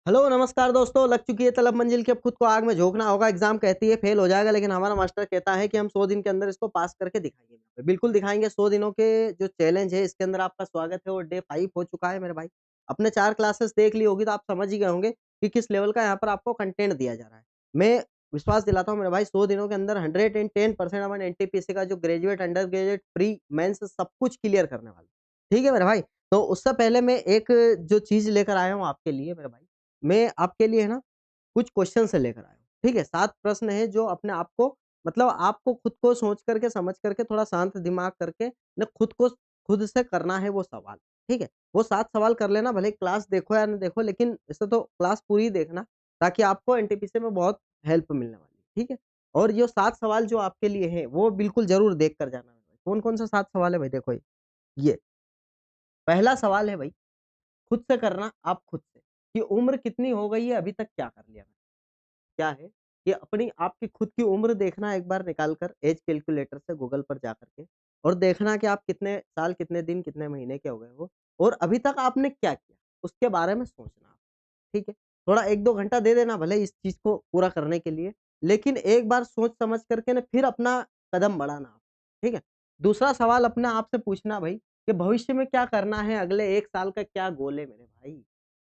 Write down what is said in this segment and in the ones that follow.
Hello नमस्कार दोस्तों, लग चुकी है तलब मंजिल की, अब खुद को आग में झोंकना होगा। एग्जाम कहती है फेल हो जाएगा, लेकिन हमारा मास्टर कहता है कि हम 100 दिन के अंदर इसको पास करके दिखाएंगे। बिल्कुल दिखाएंगे। 100 दिनों के जो चैलेंज है इसके अंदर आपका स्वागत है और डे 5 हो चुका है मेरे भाई। अपने 4 क्लासेस देख ली होगी तो आप समझ ही गए होंगे कि किस लेवल का यहाँ पर आपको कंटेंट दिया जा रहा है। मैं विश्वास दिलाता हूँ मेरे भाई, 100 दिनों के अंदर 110% अपन एनटीपीसी का जो graduate, undergraduate, pre, mains सब कुछ क्लियर करने वाला। ठीक है मेरे भाई। तो उससे पहले मैं एक जो चीज लेकर आया हूँ आपके लिए मेरे भाई, मैं आपके लिए है ना कुछ क्वेश्चन से लेकर आया हूँ। ठीक है? 7 प्रश्न हैं जो अपने आप को, मतलब आपको खुद को सोच करके, समझ करके, थोड़ा शांत दिमाग करके ना खुद से करना है वो सवाल। ठीक है? वो 7 सवाल कर लेना, भले ही क्लास देखो या ना देखो, लेकिन इसे तो क्लास पूरी देखना, ताकि आपको एनटीपीसी में बहुत हेल्प मिलने वाली है। ठीक है? और ये 7 सवाल जो आपके लिए हैं वो बिल्कुल ज़रूर देख कर जाना। कौन-कौन से 7 सवाल है भाई, देखो ये। पहला सवाल है भाई, खुद से करना आप खुद से, कि उम्र कितनी हो गई है, अभी तक क्या कर लिया? क्या है कि अपनी आपकी खुद की उम्र देखना एक बार निकाल कर एज कैलकुलेटर से गूगल पर जा करके, और देखना कि आप कितने साल, कितने दिन, कितने महीने के हो गए हो और अभी तक आपने क्या किया, उसके बारे में सोचना आप। ठीक है? थोड़ा 1-2 घंटा दे देना भले इस चीज़ को पूरा करने के लिए, लेकिन एक बार सोच समझ करके ना फिर अपना कदम बढ़ाना आप। ठीक है? दूसरा सवाल अपने आप से पूछना भाई, कि भविष्य में क्या करना है, अगले 1 साल का क्या गोल है मेरे भाई?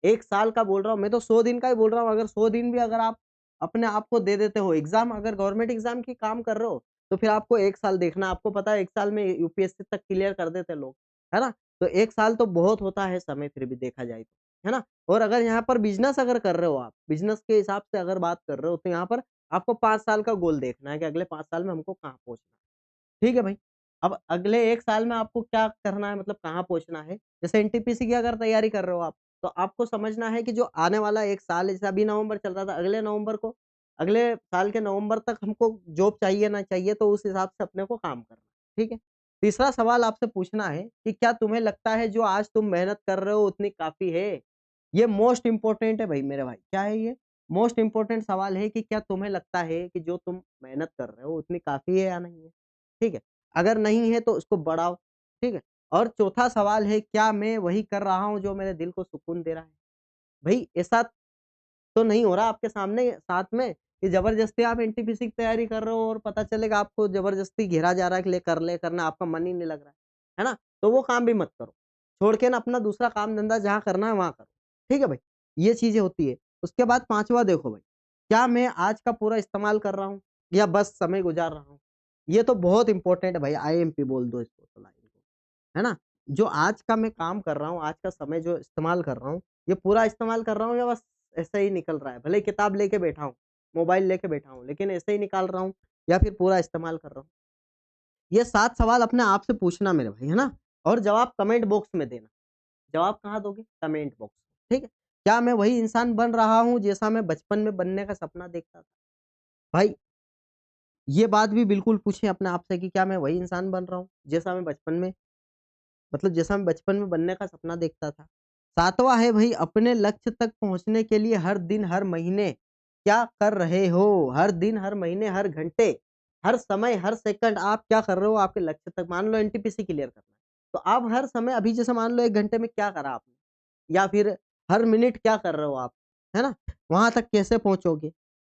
1 साल का बोल रहा हूँ, मैं तो 100 दिन का ही बोल रहा हूँ। अगर 100 दिन भी अगर आप अपने आप को दे देते हो, एग्ज़ाम अगर गवर्नमेंट एग्ज़ाम की काम कर रहे हो, तो फिर आपको 1 साल देखना। आपको पता है 1 साल में यूपीएससी तक क्लियर कर देते हैं लोग, है ना? तो 1 साल तो बहुत होता है समय, फिर भी देखा जाए तो, है ना? और अगर यहाँ पर बिज़नेस अगर कर रहे हो आप, बिज़नेस के हिसाब से अगर बात कर रहे हो, तो यहाँ पर आपको 5 साल का गोल देखना है कि अगले 5 साल में हमको कहाँ पहुँचना है। ठीक है भाई? अब अगले 1 साल में आपको क्या करना है, मतलब कहाँ पहुँचना है? जैसे एनटीपीसी की अगर तैयारी कर रहे हो आप, तो आपको समझना है कि जो आने वाला 1 साल है, जैसे अभी नवंबर चल रहा था, अगले साल के नवंबर तक हमको जॉब चाहिए ना चाहिए, तो उस हिसाब से अपने को काम करना है। ठीक है? तीसरा सवाल आपसे पूछना है कि क्या तुम्हें लगता है जो आज तुम मेहनत कर रहे हो उतनी काफ़ी है? ये मोस्ट इम्पोर्टेंट है भाई मेरे भाई। क्या है ये? मोस्ट इम्पोर्टेंट सवाल है कि क्या तुम्हें लगता है कि जो तुम मेहनत कर रहे हो उतनी काफ़ी है या नहीं है? ठीक है? अगर नहीं है तो उसको बढ़ाओ। ठीक है? और चौथा सवाल है, क्या मैं वही कर रहा हूँ जो मेरे दिल को सुकून दे रहा है? भई ऐसा तो नहीं हो रहा आपके सामने साथ में कि ज़बरदस्ती आप एनटीपीसी की तैयारी कर रहे हो और पता चलेगा आपको ज़बरदस्ती घेरा जा रहा है कि ले कर ले, करना आपका मन ही नहीं लग रहा है ना? तो वो काम भी मत करो। छोड़ के ना अपना दूसरा काम-धंधा जहाँ करना है वहाँ करो। ठीक है भाई? ये चीज़ें होती है। उसके बाद 5वां देखो भाई, क्या मैं आज का पूरा इस्तेमाल कर रहा हूँ या बस समय गुज़ार रहा हूँ? ये तो बहुत इम्पोर्टेंट है भाई, आईएमपी बोल दो इसको तो लाइन को, है ना? जो आज का मैं काम कर रहा हूँ, आज का समय जो इस्तेमाल कर रहा हूँ, ये पूरा इस्तेमाल कर रहा हूँ या बस ऐसे ही निकल रहा है? भले ही किताब लेके बैठा हूँ, मोबाइल लेके बैठा हूँ, लेकिन ऐसे ही निकाल रहा हूँ या फिर पूरा इस्तेमाल कर रहा हूँ? ये 7 सवाल अपने आप से पूछना मेरे भाई, है ना? और जवाब कमेंट बॉक्स में देना। जवाब कहाँ दोगे? कमेंट बॉक्स में, ठीक है? क्या मैं वही इंसान बन रहा हूँ जैसा मैं बचपन में बनने का सपना देखता था? भाई ये बात भी बिल्कुल पूछें अपने आप से कि क्या मैं वही इंसान बन रहा हूँ जैसा मैं बचपन में, मतलब जैसा मैं बचपन में बनने का सपना देखता था। 7वाँ है भई, अपने लक्ष्य तक पहुँचने के लिए हर दिन, हर महीने क्या कर रहे हो? हर दिन, हर महीने, हर घंटे, हर समय, हर सेकंड आप क्या कर रहे हो आपके लक्ष्य तक? मान लो एनटीपीसी क्लियर करना है, तो आप हर समय, अभी जैसे मान लो 1 घंटे में क्या करा आपने? या फिर हर मिनट क्या कर रहे हो आप? है ना? वहाँ तक कैसे पहुँचोगे?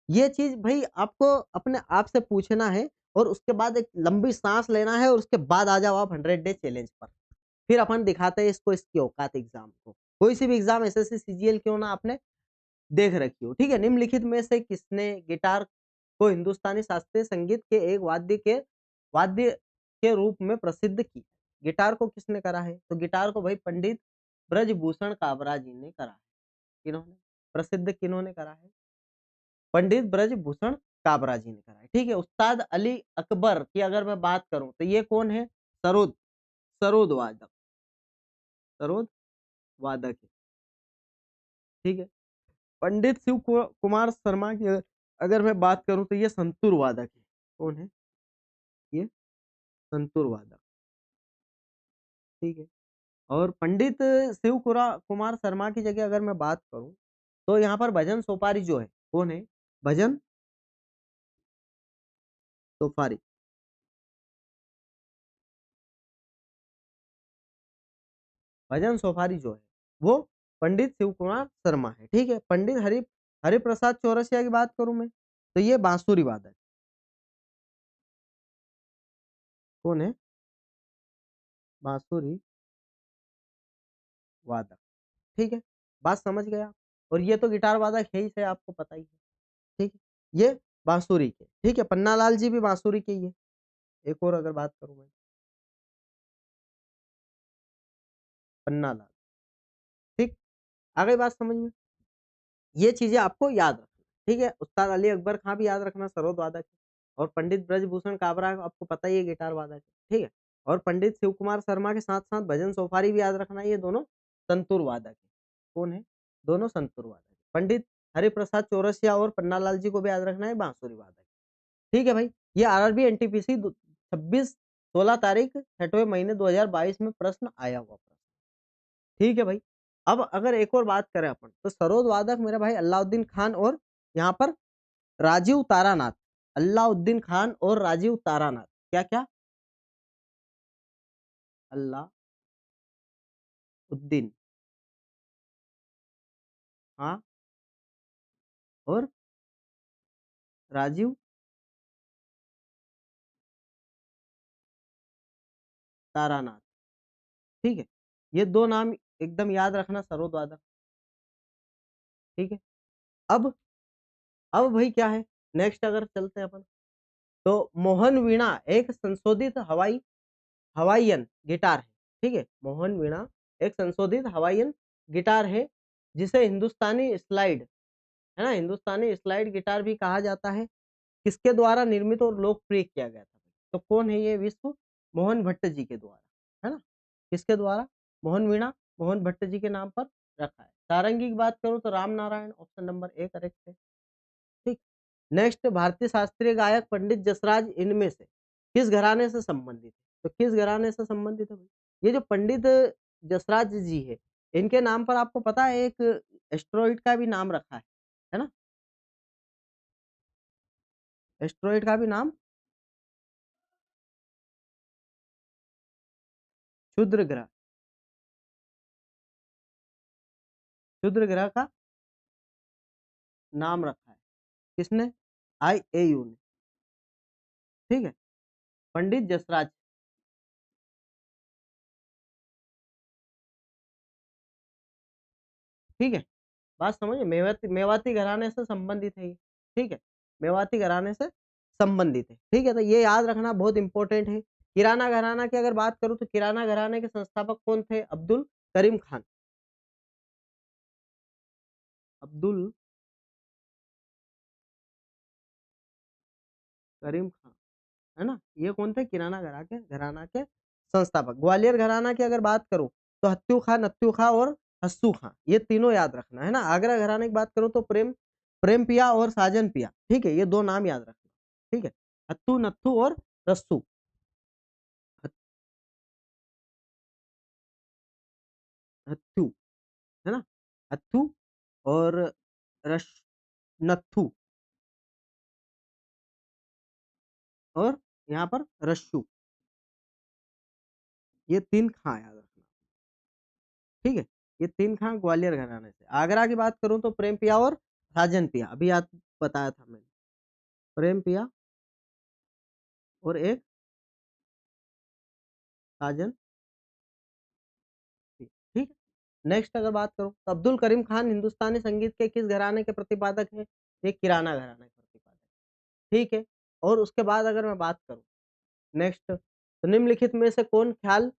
ये चीज़ भई आपको अपने आप से पूछना है और उसके बाद एक लंबी साँस लेना है और उसके बाद आ जाओ आप 100 डे चैलेंज पर। फिर अपन दिखाते हैं इसको इसकी औकात एग्ज़ाम को। कोई सी भी एग्ज़ाम एसएससी, सीजीएल क्यों ना आपने देख रखी हो, ठीक है? निम्नलिखित में से किसने गिटार को हिंदुस्तानी शास्त्रीय संगीत के एक वाद्य के रूप में प्रसिद्ध किया? गिटार को किसने करा है? तो गिटार को भाई पंडित ब्रजभूषण काबरा जी ने करा है। किन्होंने? प्रसिद्ध किन्होंने करा है? पंडित ब्रजभूषण काबरा जी ने करा है। ठीक है? उस्ताद अली अकबर की अगर मैं बात करूँ तो ये कौन है? सरोद सरोद वादक, सरोद वादक है। ठीक है? पंडित कुमार शर्मा की अगर मैं बात करूँ तो ये संतूर वादक है। कौन है? ये संतूर वादक। ठीक है? और पंडित कुमार शर्मा की जगह अगर मैं बात करूँ, तो यहाँ पर भजन सोपारी जो है, कौन है? भजन सोपारी। भजन सोपारी जो है, वो पंडित शिव कुमार शर्मा है, ठीक है। पंडित हरिप्रसाद चौरसिया की बात करूं मैं, तो ये बांसुरी वादक कौन है? बांसुरी वादक, ठीक है। बात समझ गए आप? और ये तो गिटार वादक है ही से, आपको पता ही है, ठीक है। ये बांसुरी के, ठीक है। पन्नालाल जी भी बांसुरी के ही है। एक और अगर बात करूं मैं, पन्नालाल, ठीक। आ गई बात समझ में? ये चीजें आपको याद रखना, ठीक है। उस्ताद अली अकबर खां भी याद रखना, सरोद वादक है। और पंडित ब्रजभूषण काबरा आपको पता ही है, गिटार वादक है, ठीक है। और पंडित शिव कुमार शर्मा के साथ साथ भजन सोफारी भी याद रखना, ये दोनों संतूर वादक है। कौन है? दोनों संतूर वादक है। पंडित हरिप्रसाद चौरसिया और पन्नालाल जी को भी याद रखना है, बांसुरी वादक है। ठीक है भाई। ये आरआरबी एनटीपीसी 16 तारीख 6वें महीने 2022 में प्रश्न आया हुआ प्रश्न, ठीक है भाई। अब अगर एक और बात करें अपन, तो सरोद वादक मेरे भाई अलाउद्दीन खान और यहाँ पर राजीव तारानाथ, अलाउद्दीन खान और राजीव तारानाथ, क्या क्या? अलाउद्दीन, हाँ, और राजीव तारानाथ, ठीक है। ये दो नाम एकदम याद रखना, सरोद वादक, ठीक है। अब अब भाई क्या है, नेक्स्ट अगर चलते हैं अपन, तो मोहन वीणा एक संशोधित हवाईयन गिटार है, ठीक है। मोहन वीणा एक संशोधित हवाईयन गिटार है, जिसे हिंदुस्तानी स्लाइड, है ना, हिंदुस्तानी स्लाइड गिटार भी कहा जाता है। किसके द्वारा निर्मित और लोकप्रिय किया गया था? तो कौन है ये विश्व? मोहन भट्ट जी के द्वारा, है ना। किसके द्वारा? मोहन वीणा मोहन भट्ट जी के नाम पर रखा है। सारंगी की बात करूं तो Ram Narayan, option number A correct है, ठीक। नेक्स्ट, भारतीय शास्त्रीय गायक पंडित जसराज इनमें से किस घराने से संबंधित है? तो किस घराने से संबंधित है भाई? ये जो पंडित जसराज जी है, इनके नाम पर आपको पता है एक एस्ट्रॉइड का भी नाम रखा है ना। एस्ट्रॉइड का भी नाम क्षुद्र ग्रह, क्षुद्र ग्रह का नाम रखा है। किसने? IAU ने, ठीक है। पंडित जसराज, ठीक है। बात समझिए, मेवाती मेवाती घराने से संबंधित है ये, ठीक है। मेवाती घराने से संबंधित है, ठीक है। तो ये याद रखना बहुत इंपॉर्टेंट है। किराना घराना की अगर बात करूं, तो किराना घराने के संस्थापक कौन थे? अब्दुल करीम खान, अब्दुल करीम खान, है ना। ये कौन थे? किराना घराना के संस्थापक। ग्वालियर घराना की अगर बात करूं, तो हत्तू खां, नत्थू खां और हस्सू खां, ये तीनों याद रखना, है ना। आगरा घराने की बात करूं, तो प्रेम पिया और साजन पिया, ठीक है। ये दो नाम याद रखना, ठीक है। हत्तू, नत्थू और रस्सू, हत- हत्थू, है ना। हत्थू और रश नत्थू, और यहाँ पर रस्सू, ये तीन खां याद रखना, ठीक है। ये तीन खां ग्वालियर घराने से। आगरा की बात करूं, तो प्रेम पिया और साजन पिया, अभी याद बताया था मैंने, प्रेम पिया और एक साजन पिया, ठीक है। नेक्स्ट अगर बात करूं, तो अब्दुल करीम खान हिंदुस्तानी संगीत के किस घराने के प्रतिपादक हैं? ये किराना घराने के प्रतिपादक, ठीक है। और उसके बाद अगर मैं बात करूं, नेक्स्ट, तो निम्नलिखित में से कौन ख्याल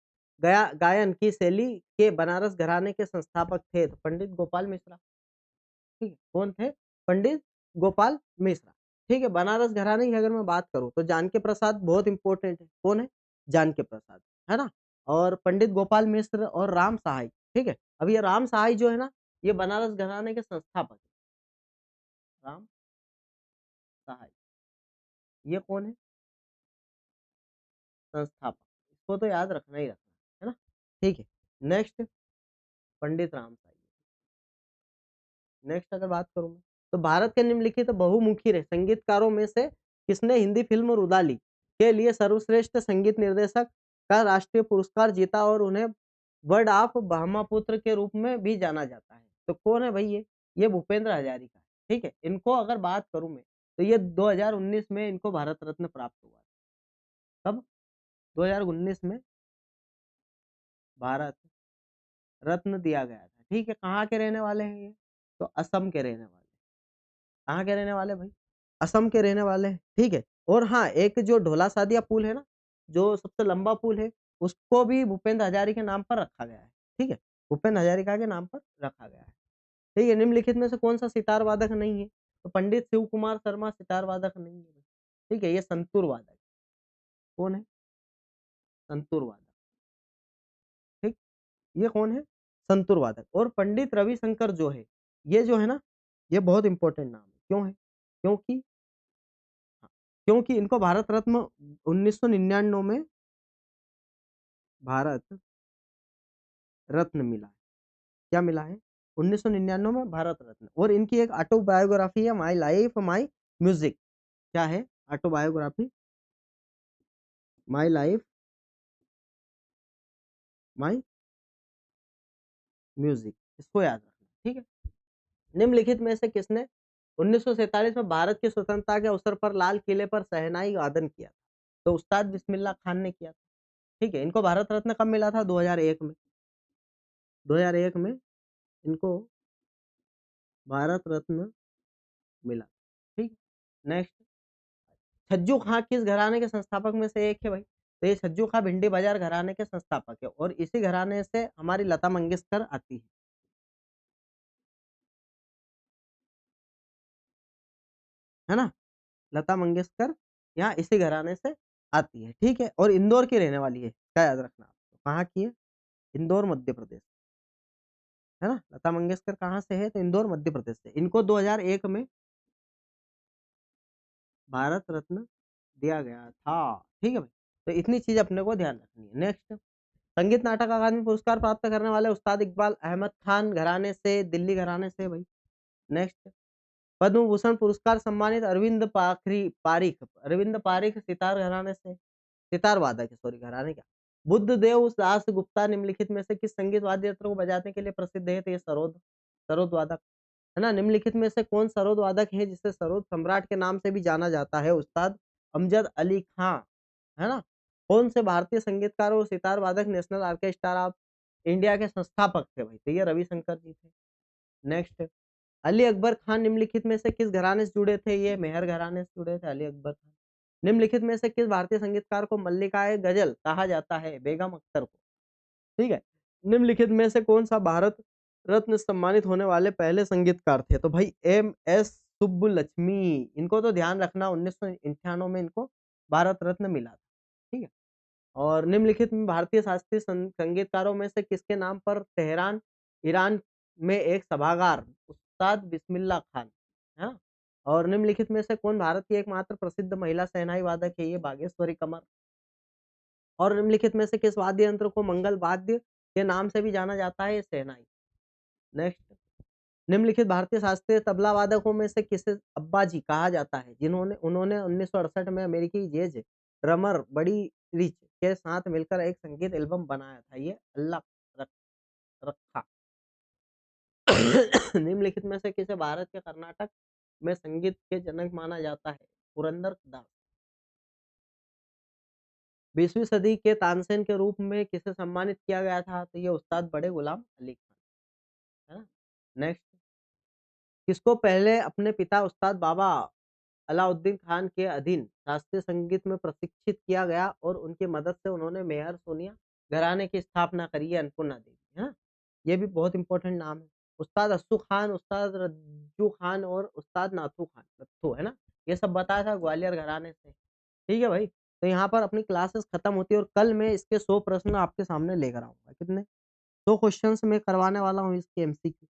गायन की शैली के बनारस घराने के संस्थापक थे? तो पंडित गोपाल मिश्रा, ठीक है। कौन थे? पंडित गोपाल मिश्रा, ठीक है। बनारस घराने की अगर मैं बात करूं, तो जानकी प्रसाद बहुत इंपॉर्टेंट है। कौन है? जानकी प्रसाद, है ना। और पंडित गोपाल मिश्र और राम सहाय, ठीक है। अब ये राम सहाय जो है ना, ये बनारस घराने के संस्थापक है। राम सहाय, ये कौन है? संस्थापक। इसको तो याद रखना ही रखना है ना, ठीक है। नेक्स्ट, पंडित राम सहाय। नेक्स्ट अगर बात करूँ मैं, तो भारत के निम्नलिखित बहुमुखी संगीतकारों में से किसने हिंदी फिल्म रुदाली के लिए सर्वश्रेष्ठ संगीत निर्देशक का राष्ट्रीय पुरस्कार जीता और उन्हें वर्ड ऑफ ब्रह्मपुत्र के रूप में भी जाना जाता है। तो कौन है भाई ये भूपेंद्र हजारिका है, ठीक है। इनको अगर बात करूं मैं, तो ये 2019 में इनको भारत रत्न प्राप्त हुआ। कब? 2019 में भारत रत्न दिया गया था, ठीक है। कहाँ के रहने वाले हैं ये? तो असम के रहने वाले। कहाँ के रहने वाले भाई? असम के रहने वाले हैं, ठीक है। और हाँ, एक जो ढोला सादिया पुल है ना, जो सबसे लंबा पुल है, उसको भी भूपेंद्र हजारी के नाम पर रखा गया है, ठीक है। भूपेंद्र हजारिका के नाम पर रखा गया है, ठीक है। निम्नलिखित में से कौन सा सितार वादक नहीं है? तो पंडित शिव कुमार शर्मा सितार वादक नहीं है, ठीक है। ये संतूर वादक। कौन है? संतूर वादक, ठीक। ये कौन है? संतूर वादक। और पंडित रविशंकर जो है, ये जो है ना, ये बहुत इंपॉर्टेंट नाम है। क्यों है? क्योंकि हाँ, क्योंकि इनको भारत रत्न 1999 में भारत रत्न मिला है। क्या मिला है? 1999 में भारत रत्न। और इनकी एक ऑटोबायोग्राफी है, माई लाइफ माई म्यूजिक। क्या है? Autobiography, my life my music. इसको याद रखना, ठीक है। निम्नलिखित में से किसने 1947 में भारत की स्वतंत्रता के अवसर पर लाल किले पर शहनाई वादन किया था? तो उस्ताद बिस्मिल्लाह खान ने किया था, ठीक है। इनको भारत रत्न कब मिला था? 2001 में। 2001 में इनको भारत रत्न मिला, ठीक। नेक्स्ट, छज्जू खां किस घराने के संस्थापक में से एक है भाई? तो ये छज्जू खां भिंडी बाजार घराने के संस्थापक है, और इसी घराने से हमारी लता मंगेशकर आती है ना। लता मंगेशकर यहाँ इसी घराने से आती है, ठीक है। और इंदौर की रहने वाली है, क्या याद रखना आपको, कहाँ की है? इंदौर मध्य प्रदेश, है ना। लता मंगेशकर कहाँ से है? तो इंदौर मध्य प्रदेश से। इनको 2001 में भारत रत्न दिया गया था, ठीक है भाई। तो इतनी चीज अपने को ध्यान रखनी है। नेक्स्ट, संगीत नाटक अकादमी पुरस्कार प्राप्त करने वाले उस्ताद इकबाल अहमद खान घराने से, दिल्ली घराने से भाई। नेक्स्ट, पद्म भूषण पुरस्कार सम्मानित अरविंद पारिख सितार घराने से, सितार वादक है, सॉरी, घराने क्या। बुद्ध देव दास गुप्ता निम्नलिखित में से किस संगीत वाद्य यंत्र को बजाने के लिए प्रसिद्ध है? तो ये सरोद, सरोद वादक, है ना। निम्नलिखित में से कौन सरोद वादक है जिसे सरोद सम्राट के नाम से भी जाना जाता है? उस्ताद अमजद अली खां, है ना। कौन से भारतीय संगीतकार और सितार वादक नेशनल ऑर्केस्ट्रा ऑफ इंडिया के संस्थापक थे भाई? तो ये रविशंकर जी थे। नेक्स्ट, अली अकबर खान निम्नलिखित में से किस घराने से जुड़े थे? ये मेहर घराने से जुड़े थे, अली अकबर खान। निम्नलिखित में से किस भारतीय संगीतकार को मल्लिकाए गजल कहा जाता है? बेगम अख्तर को, ठीक है। निम्नलिखित में से कौन सा भारत रत्न सम्मानित होने वाले पहले संगीतकार थे? तो भाई एम एस सुब्बुलक्ष्मी। इनको तो ध्यान रखना, 1998 में इनको भारत रत्न मिला था, ठीक है। और निम्नलिखित में भारतीय शास्त्रीय संगीतकारों में से किसके नाम पर तेहरान ईरान में एक सभागार? उस्ताद बिस्मिल्लाह खान, है ना। और निम्नलिखित में से कौन भारत की एकमात्र प्रसिद्ध महिला शहनाई वादक है? ये बागेश्वरी कमर। और निम्नलिखित में से किस वाद्य यंत्र को मंगल वाद्य के नाम से भी जाना जाता है? ये शहनाई। नेक्स्ट, निम्नलिखित भारतीय शास्त्रीय तबला वादकों में से किसे अब्बा जी कहा जाता है, जिन्होंने उन्होंने 1968 में अमेरिकी जैज ड्रमर बड़ी रिच के साथ मिलकर एक संगीत एल्बम बनाया था? ये अल्लाह रख, रखा। निम्नलिखित में से किसे भारत के कर्नाटक में संगीत के जनक माना जाता है? पुरंदर दास। 20वीं सदी के तानसेन के रूप में किसे सम्मानित किया गया था? तो ये उस्ताद बड़े गुलाम अली खान, है ना। नेक्स्ट, किसको पहले अपने पिता उस्ताद बाबा अलाउद्दीन खान के अधीन शास्त्रीय संगीत में प्रशिक्षित किया गया और उनकी मदद से उन्होंने मेहर सोनिया घराने की स्थापना करी है? अन्नपूर्णा देवी, है ना। ये भी बहुत इंपॉर्टेंट नाम है। उस्ताद अस्सू खान, उस्ताद रज्जू खान और उस्ताद नाथू खान, नत्थू, है ना। ये सब बताया था ग्वालियर घराने से, ठीक है भाई। तो यहाँ पर अपनी क्लासेस खत्म होती है, और कल मैं इसके 100 प्रश्न आपके सामने लेकर आऊंगा। कितने? 100 क्वेश्चंस मैं करवाने वाला हूँ इसके एमसीक्यू।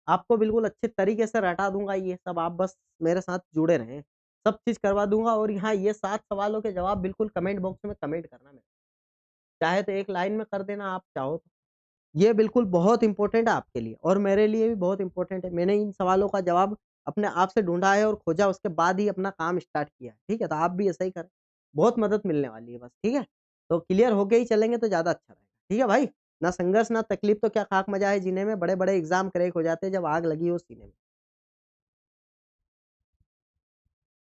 आपको बिल्कुल अच्छे तरीके से रटा दूँगा ये सब, आप बस मेरे साथ जुड़े रहें। सब चीज़ करवा दूँगा, और यहाँ ये 7 सवालों के जवाब बिल्कुल कमेंट बॉक्स में कमेंट करना मेरे। चाहे तो एक लाइन में कर देना, आप चाहो तो। ये बिल्कुल बहुत इम्पोर्टेंट है आपके लिए, और मेरे लिए भी बहुत इम्पोर्टेंट है। मैंने इन सवालों का जवाब अपने आप से ढूँढा है और खोजा, उसके बाद ही अपना काम स्टार्ट किया है, ठीक है? तो आप भी ऐसा ही करें। बहुत मदद मिलने वाली है बस, ठीक है? तो क्लियर होके ही चलेंगे तो ज़्यादा अच्छा रहेगा। ठीक है भाई? ना संघर्ष, ना तकलीफ तो क्या खाक मजा है जीने में, बड़े-बड़े एग्ज़ाम क्रैक हो जाते हैं जब आग लगी हो सीने में।